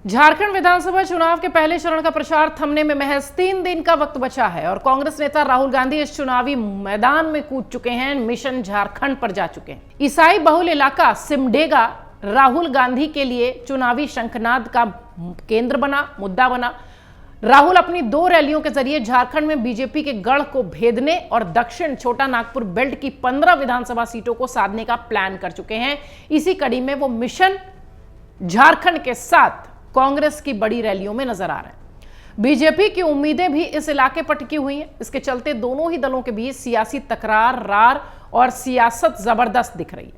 झारखंड विधानसभा चुनाव के पहले चरण का प्रचार थमने में महज 3 दिन का वक्त बचा है और कांग्रेस नेता राहुल गांधी इस चुनावी मैदान में कूद चुके हैं, मिशन झारखंड पर जा चुके हैं। ईसाई बहुल इलाका सिमडेगा राहुल गांधी के लिए चुनावी शंखनाद का केंद्र बना, मुद्दा बना। राहुल अपनी 2 रैलियों के जरिए झारखंड में बीजेपी के गढ़ को भेदने और दक्षिण छोटा नागपुर बेल्ट की 15 विधानसभा सीटों को साधने का प्लान कर चुके हैं। इसी कड़ी में वो मिशन झारखंड के साथ कांग्रेस की बड़ी रैलियों में नजर आ रहे हैं। बीजेपी की उम्मीदें भी इस इलाके पर टिकी हुई हैं। इसके चलते दोनों ही दलों के बीच सियासी तकरार, रार और सियासत जबरदस्त दिख रही है।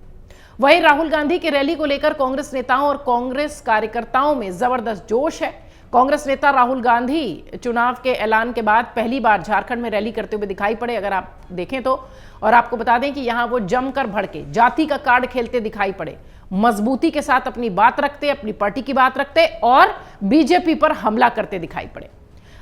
वहीं राहुल गांधी की रैली को लेकर कांग्रेस नेताओं और कांग्रेस कार्यकर्ताओं में जबरदस्त जोश है। कांग्रेस नेता राहुल गांधी चुनाव के ऐलान के बाद पहली बार झारखंड में रैली करते हुए दिखाई पड़े, अगर आप देखें तो। और आपको बता दें कि यहां वो जमकर भड़के, जाति का कार्ड खेलते दिखाई पड़े, मजबूती के साथ अपनी बात रखते, अपनी पार्टी की बात रखते और बीजेपी पर हमला करते दिखाई पड़े।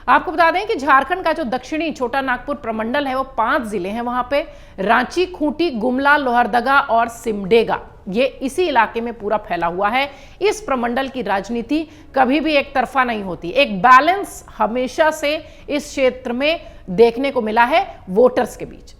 आपको बता दें कि झारखंड का जो दक्षिणी छोटा नागपुर प्रमंडल है वो 5 जिले हैं। वहां पे रांची, खूंटी, गुमला, लोहरदगा और सिमडेगा, ये इसी इलाके में पूरा फैला हुआ है। इस प्रमंडल की राजनीति कभी भी एक तरफा नहीं होती, एक बैलेंस हमेशा से इस क्षेत्र में देखने को मिला है वोटर्स के बीच।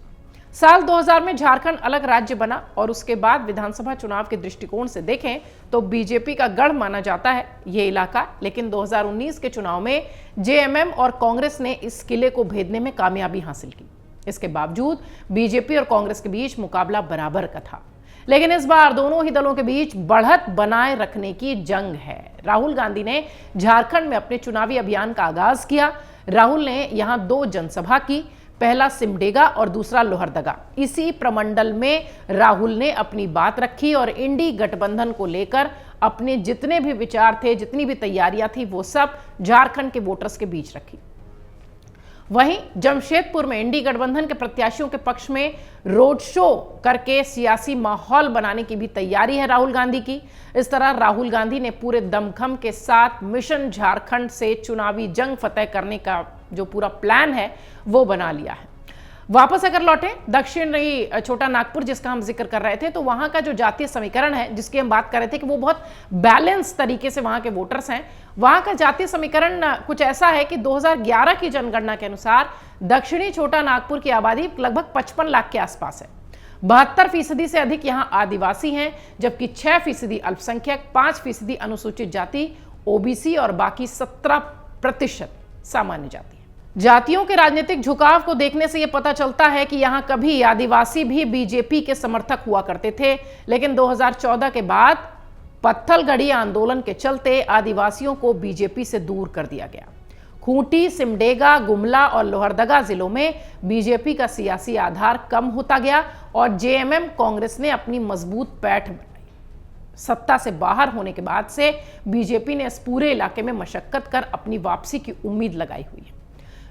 साल 2000 में झारखंड अलग राज्य बना और उसके बाद विधानसभा चुनाव के दृष्टिकोण से देखें तो बीजेपी का गढ़ माना जाता है यह इलाका। लेकिन 2019 के चुनाव में जेएमएम और कांग्रेस ने इस किले को भेदने में कामयाबी हासिल की। इसके बावजूद बीजेपी और कांग्रेस के बीच मुकाबला बराबर का था। लेकिन इस बार दोनों ही दलों के बीच बढ़त बनाए रखने की जंग है। राहुल गांधी ने झारखंड में अपने चुनावी अभियान का आगाज किया। राहुल ने यहां 2 जनसभा की, पहला सिमडेगा और दूसरा लोहरदगा। इसी प्रमंडल में राहुल ने अपनी बात रखी और इंडी गठबंधन को लेकर अपने जितने भी विचार थे, जितनी भी तैयारियां थी, वो सब झारखंड के वोटर्स के बीच रखी। वहीं जमशेदपुर में इंडी गठबंधन के प्रत्याशियों के पक्ष में रोड शो करके सियासी माहौल बनाने की भी तैयारी है राहुल गांधी की। इस तरह राहुल गांधी ने पूरे दमखम के साथ मिशन झारखंड से चुनावी जंग फतेह करने का जो पूरा प्लान है वो बना लिया है। वापस अगर लौटें दक्षिणी छोटा नागपुर जिसका हम जिक्र कर रहे थे, तो वहां का जो जातीय समीकरण है जिसकी हम बात कर रहे थे कि वो बहुत बैलेंस तरीके से वहां के वोटर्स हैं, वहां का जातीय समीकरण कुछ ऐसा है कि 2011 की जनगणना के अनुसार दक्षिणी छोटा नागपुर की आबादी लगभग 55 लाख के आसपास है। 72% से अधिक यहां आदिवासी हैं, जबकि 6% अल्पसंख्यक, 5% अनुसूचित जाति ओबीसी और बाकी 17% सामान्य जाति। जातियों के राजनीतिक झुकाव को देखने से यह पता चलता है कि यहां कभी आदिवासी भी बीजेपी के समर्थक हुआ करते थे, लेकिन 2014 के बाद पत्थलगड़ी आंदोलन के चलते आदिवासियों को बीजेपी से दूर कर दिया गया। खूंटी, सिमडेगा, गुमला और लोहरदगा जिलों में बीजेपी का सियासी आधार कम होता गया और जेएमएम कांग्रेस ने अपनी मजबूत पैठ बनाई। सत्ता से बाहर होने के बाद से बीजेपी ने इस पूरे इलाके में मशक्कत कर अपनी वापसी की उम्मीद लगाई हुई है।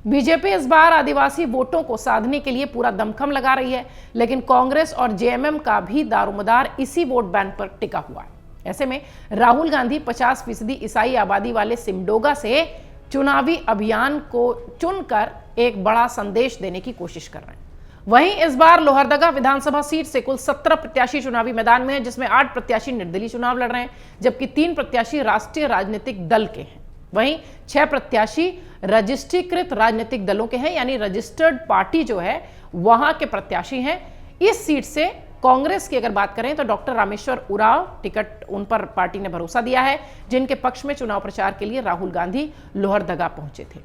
बीजेपी इस बार आदिवासी वोटों को साधने के लिए पूरा दमखम लगा रही है, लेकिन कांग्रेस और जेएमएम का भी दारोमदार इसी वोट बैंक पर टिका हुआ है। ऐसे में राहुल गांधी 50% ईसाई आबादी वाले सिमडोगा से चुनावी अभियान को चुनकर एक बड़ा संदेश देने की कोशिश कर रहे हैं। वहीं इस बार लोहरदगा विधानसभा सीट से कुल 17 प्रत्याशी चुनावी मैदान में हैं, जिसमें 8 प्रत्याशी निर्दलीय चुनाव लड़ रहे हैं, जबकि 3 प्रत्याशी राष्ट्रीय राजनीतिक दल के हैं। वहीं 6 प्रत्याशी रजिस्ट्रीकृत राजनीतिक दलों के हैं, यानी रजिस्टर्ड पार्टी जो है वहां के प्रत्याशी हैं। इस सीट से कांग्रेस की अगर बात करें तो डॉक्टर रामेश्वर उरांव टिकट उन पर पार्टी ने भरोसा दिया है, जिनके पक्ष में चुनाव प्रचार के लिए राहुल गांधी लोहरदगा पहुंचे थे।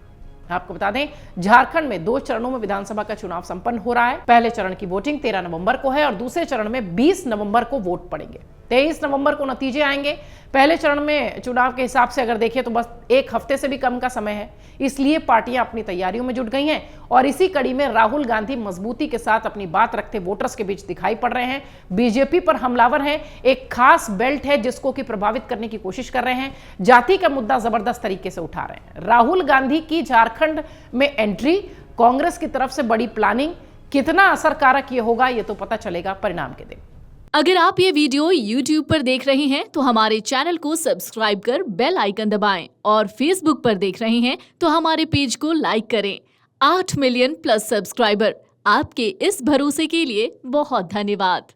आपको बता दें झारखंड में 2 चरणों में विधानसभा का चुनाव संपन्न हो रहा है। पहले चरण की वोटिंग 13 नवंबर को है और दूसरे चरण में 20 नवंबर को वोट पड़ेंगे। 23 नवंबर को नतीजे आएंगे। पहले चरण में चुनाव के हिसाब से अगर देखें तो बस 1 हफ्ते से भी कम का समय है, इसलिए पार्टियां अपनी तैयारियों में जुट गई हैं और इसी कड़ी में राहुल गांधी मजबूती के साथ अपनी बात रखते वोटर्स के बीच दिखाई पड़ रहे हैं। बीजेपी पर हमलावर हैं, एक खास बेल्ट है जिसको कि प्रभावित करने की कोशिश कर रहे हैं, जाति का मुद्दा जबरदस्त तरीके से उठा रहे हैं। राहुल गांधी की झारखंड में एंट्री, कांग्रेस की तरफ से बड़ी प्लानिंग, कितना असरकारक ये होगा ये तो पता चलेगा परिणाम के दिन। अगर आप ये वीडियो YouTube पर देख रहे हैं तो हमारे चैनल को सब्सक्राइब कर बेल आइकन दबाएं और Facebook पर देख रहे हैं तो हमारे पेज को लाइक करें। 8 मिलियन प्लस सब्सक्राइबर, आपके इस भरोसे के लिए बहुत धन्यवाद।